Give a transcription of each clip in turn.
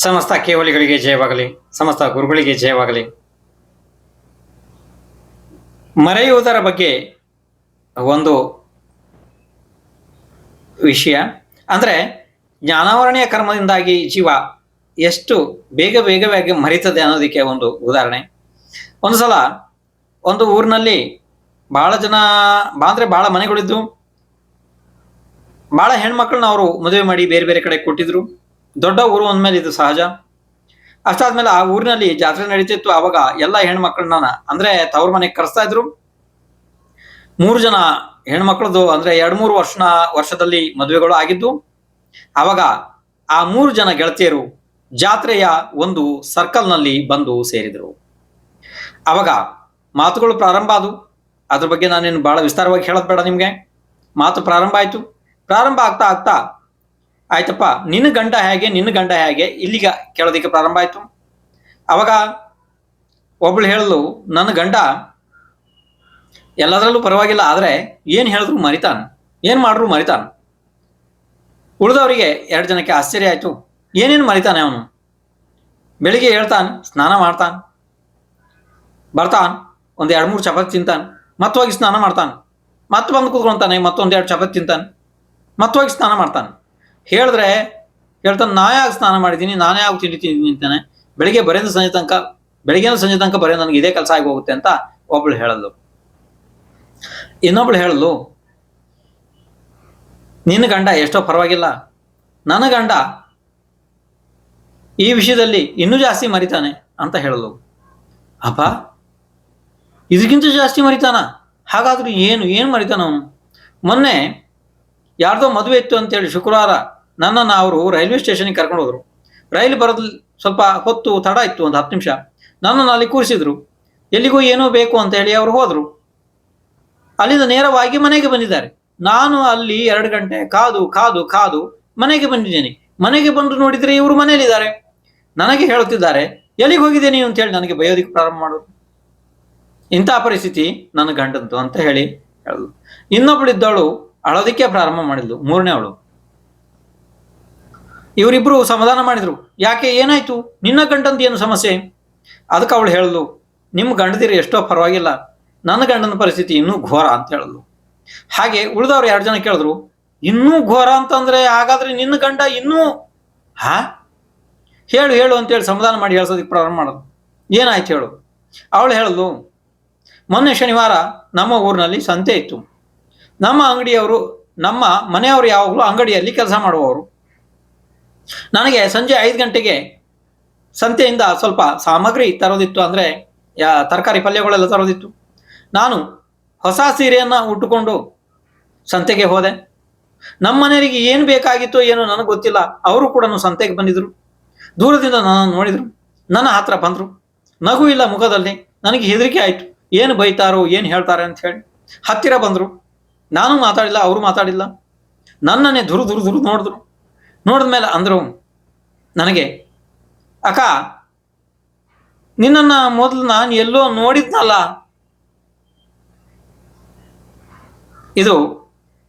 ಸಮಸ್ತ ಕೇವಲಿಗಳಿಗೆ ಜಯವಾಗಲಿ, ಸಮಸ್ತ ಗುರುಗಳಿಗೆ ಜಯವಾಗಲಿ. ಮರೆಯುವುದರ ಬಗ್ಗೆ ಒಂದು ವಿಷಯ ಅಂದರೆ, ಜ್ಞಾನಾವರಣೆಯ ಕರ್ಮದಿಂದಾಗಿ ಜೀವ ಎಷ್ಟು ಬೇಗವಾಗಿ ಮರಿತದೆ ಅನ್ನೋದಕ್ಕೆ ಒಂದು ಉದಾಹರಣೆ. ಒಂದು ಸಲ ಒಂದು ಊರಿನಲ್ಲಿ ಬಹಳ ಜನ ಬಹಳ ಮನೆಗಳಿದ್ದು, ಬಹಳ ಹೆಣ್ಮಕ್ಳನ್ನ ಅವರು ಮದುವೆ ಮಾಡಿ ಬೇರೆ ಬೇರೆ ಕಡೆ ಕೊಟ್ಟಿದ್ರು. ದೊಡ್ಡ ಊರು ಅಂದಮೇಲೆ ಇದು ಸಹಜ. ಅಷ್ಟಾದ್ಮೇಲೆ ಆ ಊರಿನಲ್ಲಿ ಜಾತ್ರೆ ನಡೀತಿತ್ತು. ಆವಾಗ ಎಲ್ಲ ಹೆಣ್ಮಕ್ಳನ್ನ ಅಂದ್ರೆ ತವ್ರ ಮನೆಗೆ ಕರೆಸ್ತಾ ಇದ್ರು. 3 ಜನ ಹೆಣ್ಮಕ್ಳದ್ದು ಅಂದ್ರೆ 2-3 ವರ್ಷದಲ್ಲಿ ಮದುವೆಗಳು ಆಗಿದ್ದು. ಆವಾಗ ಆ 3 ಜನ ಗೆಳತಿಯರು ಜಾತ್ರೆಯ ಒಂದು ಸರ್ಕಲ್ನಲ್ಲಿ ಬಂದು ಸೇರಿದರು. ಆವಾಗ ಮಾತುಗಳು ಪ್ರಾರಂಭ ಆದವು. ಅದ್ರ ಬಗ್ಗೆ ನಾನೇನು ಬಹಳ ವಿಸ್ತಾರವಾಗಿ ಹೇಳೋದು ಬೇಡ ನಿಮ್ಗೆ. ಮಾತು ಪ್ರಾರಂಭ ಆಯ್ತು. ಪ್ರಾರಂಭ ಆಗ್ತಾ ಆಯ್ತಪ್ಪ, ನಿನ್ನ ಗಂಡ ಹೇಗೆ ಇಲ್ಲಿಗ ಕೇಳೋದಿಕ್ಕೆ ಪ್ರಾರಂಭ ಆಯ್ತು. ಅವಾಗ ಒಬ್ಳು ಹೇಳಲು, ನನ್ನ ಗಂಡ ಎಲ್ಲದರಲ್ಲೂ ಪರವಾಗಿಲ್ಲ, ಆದ್ರೆ ಏನ್ ಹೇಳಿದ್ರು ಮರಿತಾನ, ಏನ್ ಮಾಡ್ರು ಮರಿತಾನ. ಉಳಿದವರಿಗೆ 2 ಜನಕ್ಕೆ ಆಶ್ಚರ್ಯ ಆಯ್ತು. ಏನೇನು ಮರಿತಾನೆ ಅವನು? ಬೆಳಿಗ್ಗೆ ಹೇಳ್ತಾನೆ, ಸ್ನಾನ ಮಾಡ್ತಾನೆ, ಬರ್ತಾನೆ, 1-2-3 ಚಪಾತಿ ತಿಂತಾನೆ, ಮತ್ತೋಗಿ ಸ್ನಾನ ಮಾಡ್ತಾನೆ, ಮತ್ತೆ ಬಂದು ಕೂತ್ಕೊಂತಾನೆ, ಮತ್ತೊಂದೆರಡು ಚಪಾತಿ ತಿಂತಾನೆ, ಮತ್ತೋಗಿ ಸ್ನಾನ ಮಾಡ್ತಾನೆ. ಹೇಳ್ತಾನೆ, ನಾನೇ ಆಗ ಸ್ನಾನ ಮಾಡಿದ್ದೀನಿ, ನಾನೇ ಆಗ ತಿಂಡಿ ತಿಂತಾನೆ, ಬೆಳಿಗ್ಗೆ ಸಂಜೆ ತನಕ ಬರೀ ನನಗೆ ಇದೇ ಕೆಲಸ ಆಗಿ ಹೋಗುತ್ತೆ ಅಂತ ಒಬ್ಳು ಹೇಳಲು. ಇನ್ನೊಬ್ಳು ಹೇಳಲು, ನಿನ್ನ ಗಂಡ ಎಷ್ಟೋ ಪರವಾಗಿಲ್ಲ, ನನ್ನ ಗಂಡ ಈ ವಿಷಯದಲ್ಲಿ ಇನ್ನೂ ಜಾಸ್ತಿ ಮರಿತಾನೆ ಅಂತ ಹೇಳಲು. ಅಪ್ಪ, ಇದಕ್ಕಿಂತ ಜಾಸ್ತಿ ಮರಿತಾನ? ಹಾಗಾದ್ರೂ ಏನು ಮರಿತಾನ ಅವನು? ಮೊನ್ನೆ ಯಾರ್ದೋ ಮದುವೆ ಇತ್ತು ಅಂತೇಳಿ ಶುಕ್ರವಾರ ನನ್ನನ್ನು ಅವರು ರೈಲ್ವೆ ಸ್ಟೇಷನ್ಗೆ ಕರ್ಕೊಂಡು ಹೋದ್ರು. ರೈಲು ಬರೋದು ಸ್ವಲ್ಪ ಹೊತ್ತು ತಡ ಇತ್ತು, ಒಂದು 10 ನಿಮಿಷ. ನನ್ನನ್ನು ಅಲ್ಲಿ ಕೂರಿಸಿದ್ರು. ಎಲ್ಲಿಗೂ ಏನೋ ಬೇಕು ಅಂತ ಹೇಳಿ ಅವರು ಹೋದ್ರು. ಅಲ್ಲಿಂದ ನೇರವಾಗಿ ಮನೆಗೆ ಬಂದಿದ್ದಾರೆ. ನಾನು ಅಲ್ಲಿ 2 ಗಂಟೆ ಕಾದು ಮನೆಗೆ ಬಂದಿದ್ದೇನೆ. ಮನೆಗೆ ಬಂದು ನೋಡಿದ್ರೆ ಇವರು ಮನೆಯಲ್ಲಿದ್ದಾರೆ. ನನಗೆ ಹೇಳುತ್ತಿದ್ದಾರೆ, ಎಲ್ಲಿಗೆ ಹೋಗಿದೆ ನೀವು ಅಂತ ಹೇಳಿ ನನಗೆ ಬಯೋದಿಕ್ಕೆ ಪ್ರಾರಂಭ ಮಾಡೋದು. ಇಂಥ ಪರಿಸ್ಥಿತಿ ನನ್ನ ಗಂಡಂತು ಅಂತ ಹೇಳಿ ಹೇಳಲು. ಇನ್ನೊಬ್ಬಳಿದ್ದವಳು ಅಳೋದಿಕ್ಕೆ ಪ್ರಾರಂಭ ಮಾಡಿದ್ಲು, 3ನೇ ಅವಳು. ಇವರಿಬ್ರು ಸಮಾಧಾನ ಮಾಡಿದ್ರು. ಯಾಕೆ, ಏನಾಯ್ತು, ನಿನ್ನ ಗಂಡಂದು ಏನು ಸಮಸ್ಯೆ? ಅದಕ್ಕೆ ಅವಳು ಹೇಳಲು, ನಿಮ್ಮ ಗಂಡದಿರಿ ಎಷ್ಟೋ ಪರವಾಗಿಲ್ಲ, ನನ್ನ ಗಂಡನ ಪರಿಸ್ಥಿತಿ ಇನ್ನೂ ಘೋರ ಅಂತ ಹೇಳಲು. ಹಾಗೆ ಉಳಿದವ್ರು 2 ಜನ ಕೇಳಿದ್ರು, ಇನ್ನೂ ಘೋರ ಅಂತಂದ್ರೆ ಹಾಗಾದ್ರೆ ನಿನ್ನ ಗಂಡ ಇನ್ನೂ ಹೇಳು ಅಂತೇಳಿ ಸಮಾಧಾನ ಮಾಡಿ ಹೇಳ್ಸೋದಕ್ಕೆ ಪ್ರಾರಂಭ ಮಾಡೋದು. ಏನಾಯ್ತು ಹೇಳು? ಅವಳು ಹೇಳಲು, ಮೊನ್ನೆ ಶನಿವಾರ ನಮ್ಮ ಊರಿನಲ್ಲಿ ಸಂತೆ ಇತ್ತು. ನಮ್ಮ ಮನೆಯವರು ಯಾವಾಗಲೂ ಅಂಗಡಿಯಲ್ಲಿ ಕೆಲಸ ಮಾಡುವವರು. ನನಗೆ ಸಂಜೆ 5 ಗಂಟೆಗೆ ಸಂತೆಯಿಂದ ಸ್ವಲ್ಪ ಸಾಮಗ್ರಿ ತರೋದಿತ್ತು, ಅಂದ್ರೆ ತರಕಾರಿ ಪಲ್ಯಗಳೆಲ್ಲ ತರೋದಿತ್ತು. ನಾನು ಹೊಸ ಸೀರೆಯನ್ನ ಉಟ್ಟುಕೊಂಡು ಸಂತೆಗೆ ಹೋದೆ. ನಮ್ಮ ಮನೆಯವರಿಗೆ ಏನು ಬೇಕಾಗಿತ್ತೋ ಏನೋ ನನಗೆ ಗೊತ್ತಿಲ್ಲ, ಅವರು ಕೂಡ ಸಂತೆಗೆ ಬಂದಿದ್ರು. ದೂರದಿಂದ ನನ್ನನ್ನು ನೋಡಿದ್ರು, ನನ್ನ ಹತ್ರ ಬಂದ್ರು. ನಗು ಇಲ್ಲ ಮುಖದಲ್ಲಿ. ನನಗೆ ಹೆದರಿಕೆ ಆಯ್ತು, ಏನು ಬೈತಾರೋ ಏನು ಹೇಳ್ತಾರೆ ಅಂತ ಹೇಳಿ. ಹತ್ತಿರ ಬಂದ್ರು. ನಾನು ಮಾತಾಡಿಲ್ಲ, ಅವರು ಮಾತಾಡಿಲ್ಲ. ನನ್ನನ್ನೇ ದುರು ನೋಡಿದ್ರು. ನೋಡಿದ್ಮೇಲೆ ಅಂದ್ರು ನನಗೆ, ಅಕ್ಕ, ನಿನ್ನನ್ನು ಮೊದಲು ನಾನು ಎಲ್ಲೋ ನೋಡಿದ್ನಲ್ಲ. ಇದು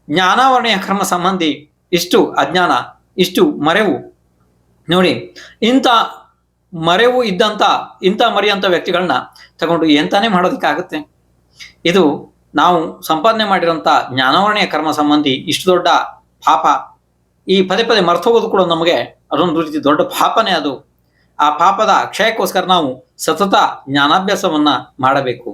ಜ್ಞಾನಾವರಣೆಯ ಕರ್ಮ ಸಂಬಂಧಿ ಇಷ್ಟು ಅಜ್ಞಾನ, ಇಷ್ಟು ಮರೆವು ನೋಡಿ. ಇಂಥ ಮರೆವು ಇದ್ದಂಥ, ಇಂಥ ಮರೆಯಂಥ ವ್ಯಕ್ತಿಗಳನ್ನ ತಗೊಂಡು ಎಂತಾನೇ ಮಾಡೋದಕ್ಕಾಗುತ್ತೆ? ಇದು ನಾವು ಸಂಪಾದನೆ ಮಾಡಿರೋಂಥ ಜ್ಞಾನಾವರಣೆಯ ಕರ್ಮ ಸಂಬಂಧಿ ಇಷ್ಟು ದೊಡ್ಡ ಪಾಪ. ಈ ಪದೇ ಮರ್ತು ಹೋಗೋದು ಕೂಡ ನಮಗೆ ಅದೊಂದು ರೀತಿ ದೊಡ್ಡ ಪಾಪನೇ. ಅದು ಆ ಪಾಪದ ಕ್ಷಯಕ್ಕೋಸ್ಕರ ನಾವು ಸತತ ಜ್ಞಾನಾಭ್ಯಾಸವನ್ನ ಮಾಡಬೇಕು.